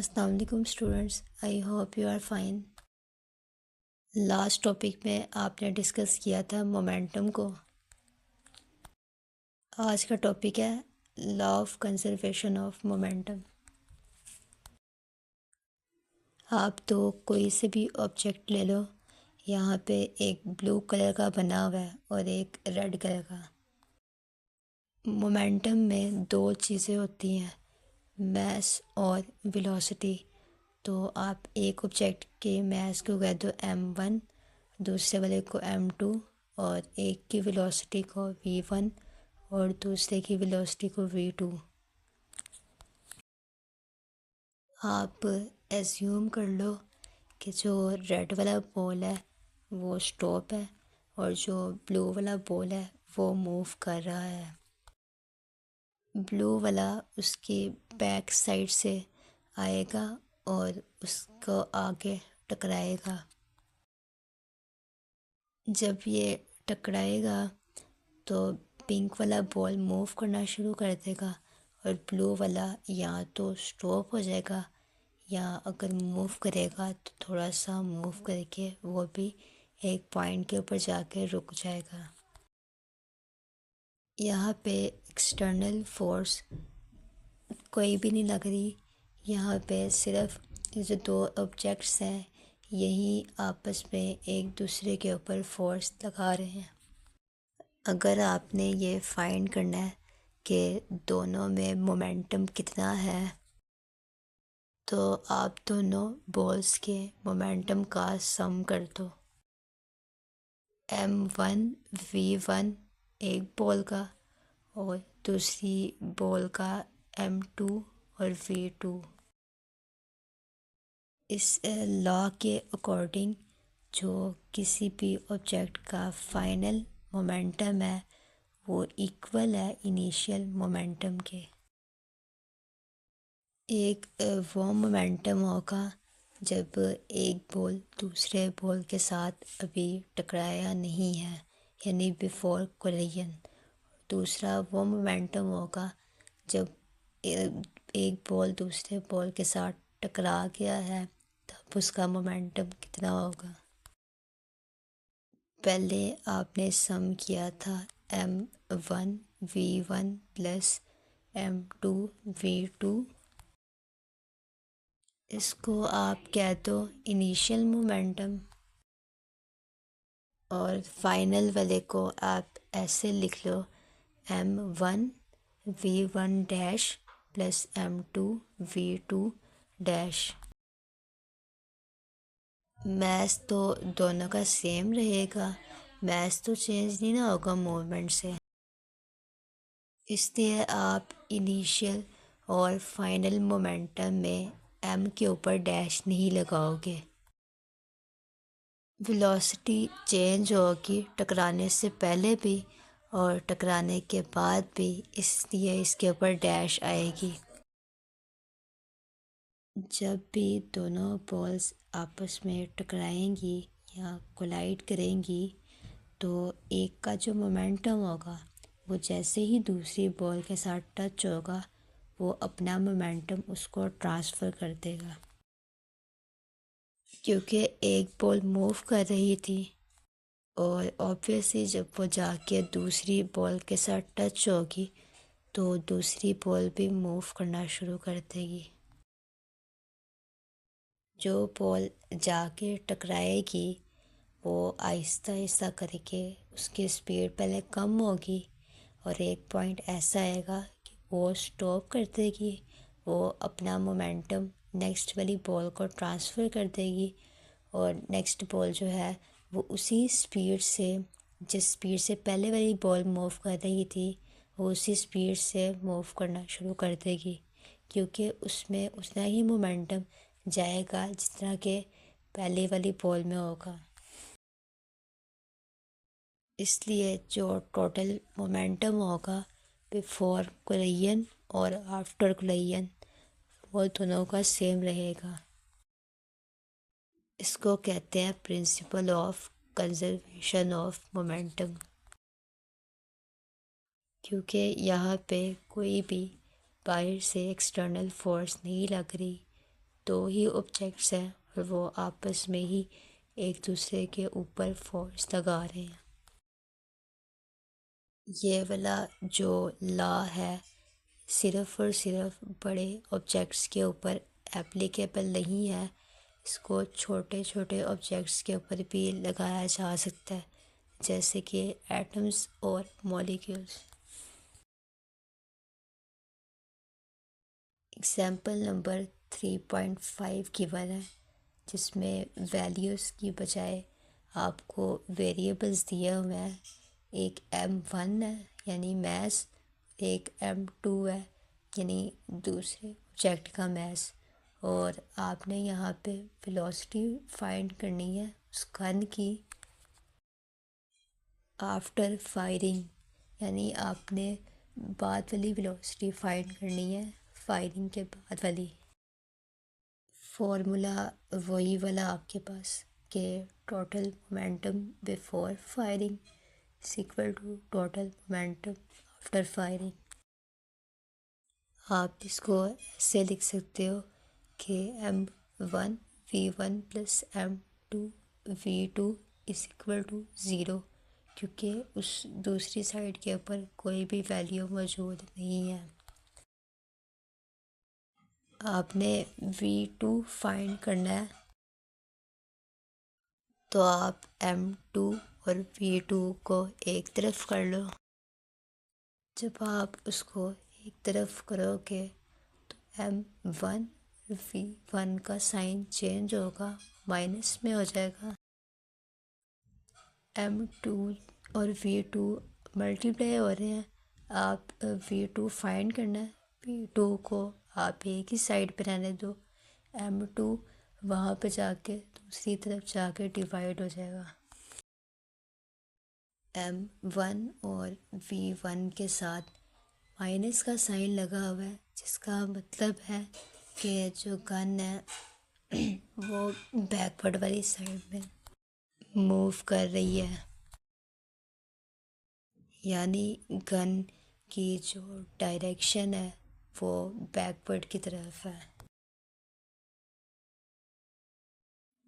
अस्सलाम वालेकुम students, I hope you are fine. Last topic में आपने डिस्कस किया था मोमेंटम को। आज का टॉपिक है law of conservation of momentum. आप तो कोई से भी ऑब्जेक्ट ले लो, यहाँ पे एक ब्लू कलर का बना हुआ है और एक रेड कलर का। मोमेंटम में दो चीज़ें होती हैं, मास और वेलोसिटी। तो आप एक ऑब्जेक्ट के मास को कह दो m1, दूसरे वाले को m2 और एक की वेलोसिटी को v1 और दूसरे की वेलोसिटी को v2। आप एज्यूम कर लो कि जो रेड वाला बॉल है वो स्टॉप है और जो ब्लू वाला बॉल है वो मूव कर रहा है। ब्लू वाला उसकी बैक साइड से आएगा और उसको आगे टकराएगा। जब ये टकराएगा तो पिंक वाला बॉल मूव करना शुरू कर देगा और ब्लू वाला या तो स्टॉप हो जाएगा या अगर मूव करेगा तो थोड़ा सा मूव करके वो भी एक पॉइंट के ऊपर जाके रुक जाएगा। यहाँ पे एक्सटर्नल फोर्स कोई भी नहीं लग रही, यहाँ पे सिर्फ ये जो दो ऑब्जेक्ट्स हैं यही आपस में एक दूसरे के ऊपर फोर्स लगा रहे हैं। अगर आपने ये फाइंड करना है कि दोनों में मोमेंटम कितना है तो आप दोनों बॉल्स के मोमेंटम का सम कर दो। m1 v1 एक बॉल का और दूसरी बॉल का m2 और v2। इस लॉ के अकॉर्डिंग जो किसी भी ऑब्जेक्ट का फाइनल मोमेंटम है वो इक्वल है इनिशियल मोमेंटम के। एक वो मोमेंटम होगा जब एक बॉल दूसरे बॉल के साथ अभी टकराया नहीं है, यानी बिफोर कोलिजन। दूसरा वो मोमेंटम होगा जब एक बॉल दूसरे बॉल के साथ टकरा गया है, तब उसका मोमेंटम कितना होगा। पहले आपने सम किया था m1 v1 plus m2 v2। इसको आप कह दो इनिशियल मोमेंटम और फाइनल वाले को आप ऐसे लिख लो m1 v1 dash plus m2 v2 dash. Math तो दोनों का सेम रहेगा, मैथ तो चेंज नहीं ना होगा मूवमेंट से, इसलिए आप इनिशियल और फाइनल मोमेंटम में m के ऊपर डैश नहीं लगाओगे। वेलोसिटी चेंज होगी टकराने से पहले भी और टकराने के बाद भी, इसलिए इसके ऊपर डैश आएगी। जब भी दोनों बॉल्स आपस में टकराएंगी या कोलाइड करेंगी तो एक का जो मोमेंटम होगा वो जैसे ही दूसरी बॉल के साथ टच होगा वो अपना मोमेंटम उसको ट्रांसफ़र कर देगा। क्योंकि एक बॉल मूव कर रही थी और ऑब्वियसली जब वो जाके दूसरी बॉल के साथ टच होगी तो दूसरी बॉल भी मूव करना शुरू कर देगी। जो बॉल जाके टकराएगी वो आहिस्ता आहिस्ता करके उसकी स्पीड पहले कम होगी और एक पॉइंट ऐसा आएगा कि वो स्टॉप कर देगी, वो अपना मोमेंटम नेक्स्ट वाली बॉल को ट्रांसफ़र कर देगी और नेक्स्ट बॉल जो है वो उसी स्पीड से, जिस स्पीड से पहले वाली बॉल मूव कर रही थी वो उसी स्पीड से मूव करना शुरू कर देगी, क्योंकि उसमें उतना ही मोमेंटम जाएगा जितना कि पहले वाली बॉल में होगा। इसलिए जो टोटल मोमेंटम होगा बिफोर कोलिजन और आफ्टर कोलिजन वो दोनों का सेम रहेगा। इसको कहते हैं principle of conservation of momentum, क्योंकि यहाँ पे कोई भी बाहर से एक्सटर्नल फोर्स नहीं लग रही, दो ही ऑब्जेक्ट्स हैं और वो आपस में ही एक दूसरे के ऊपर फोर्स लगा रहे हैं। ये वाला जो लॉ है सिर्फ़ और सिर्फ बड़े ऑब्जेक्ट्स के ऊपर एप्लीकेबल नहीं है, इसको छोटे छोटे ऑब्जेक्ट्स के ऊपर भी लगाया जा सकता है, जैसे कि एटम्स और मॉलिक्यूल्स। एग्जाम्पल नंबर 3.5 गिवन है, जिसमें वैल्यूज़ की बजाय आपको वेरिएबल्स दिए हुए हैं। एक M1 है यानी मैस, एक M2 है यानी दूसरे ऑब्जेक्ट का मैस, और आपने यहाँ पे वेलोसिटी फाइंड करनी है उस गन की आफ्टर फायरिंग, यानी आपने बाद वाली वेलोसिटी फाइंड करनी है फायरिंग के बाद वाली। फॉर्मूला वही वाला आपके पास कि total momentum before firing is equal to total momentum after firing. आप इसको ऐसे लिख सकते हो कि M1 V1 plus M2 V2 is equal to zero, क्योंकि उस दूसरी साइड के ऊपर कोई भी वैल्यू मौजूद नहीं है। आपने V2 फाइंड करना है, तो आप M2 और V2 को एक तरफ कर लो। जब आप उसको एक तरफ करोगे तो M1 V1 का साइन चेंज होगा, माइनस में हो जाएगा। M2 और V2 मल्टीप्लाई हो रहे हैं, आप V2 फाइंड करना है। V2 को आप एक ही साइड पे रहने दो, M2 वहाँ पे जाके दूसरी तरफ जाके डिवाइड हो जाएगा। M1 और V1 के साथ माइनस का साइन लगा हुआ है, जिसका मतलब है कि जो गन है वो बैकवर्ड वाली साइड में मूव कर रही है, यानी गन की जो डायरेक्शन है वो बैकवर्ड की तरफ है।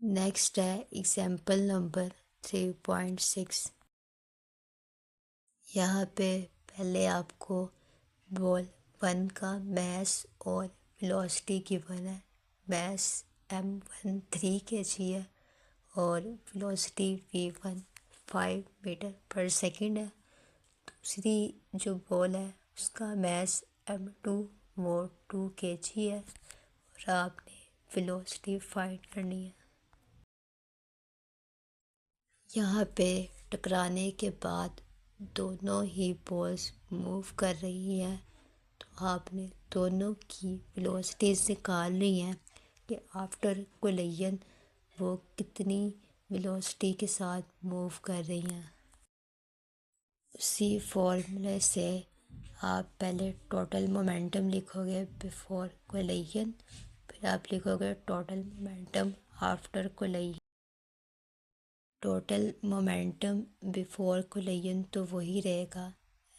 नेक्स्ट है एग्जाम्पल नंबर 3.6। यहाँ पे पहले आपको बॉल 1 का मैस और वेलोसिटी गिवन है। मैस M1 3 kg है और वेलोसिटी V1 5 मीटर पर सेकंड है। दूसरी जो बॉल है उसका मैस M2 वो 2 kg है और आपने वेलोसिटी फाइंड करनी है। यहाँ पे टकराने के बाद दोनों ही बॉल्स मूव कर रही हैं, तो आपने दोनों की वेलोसिटीज निकालनी है कि आफ्टर कोलिजन वो कितनी वेलोसिटी के साथ मूव कर रही हैं। उसी फॉर्मूले से आप पहले टोटल मोमेंटम लिखोगे बिफोर कोलिजन, फिर आप लिखोगे total momentum after collision. Total momentum before collision तो वही रहेगा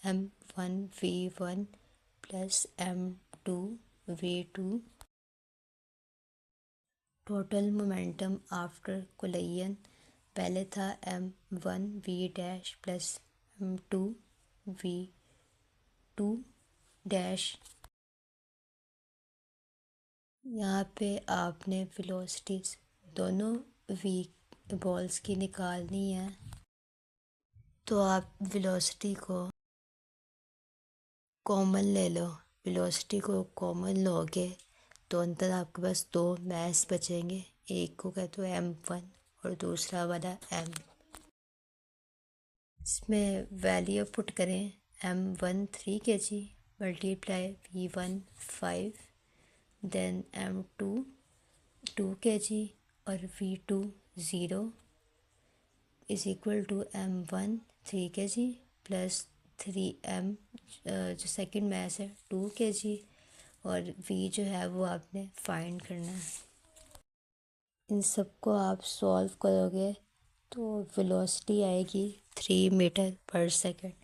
M1 V1 plus M2 V2। Total momentum after collision पहले था M1 V dash plus M2 V2 dash. यहाँ पे आपने वेलोसिटीज दोनों V बॉल्स की निकालनी है, तो आप वेलोसिटी को कॉमन ले लो। वेलोसिटी को कॉमन लोगे तो अंदर आपके पास दो मैस बचेंगे, एक को कहते हो M1 और दूसरा वाला M। इसमें वैल्यू पुट करें M1 3 kg multiply V1 5, then M2 2 kg और V2 0 is equal to M1 3 kg plus 3M जो सेकंड मैस है 2 kg और V जो है वो आपने फाइंड करना है। इन सबको आप सॉल्व करोगे तो वेलोसिटी आएगी 3 मीटर पर सेकंड।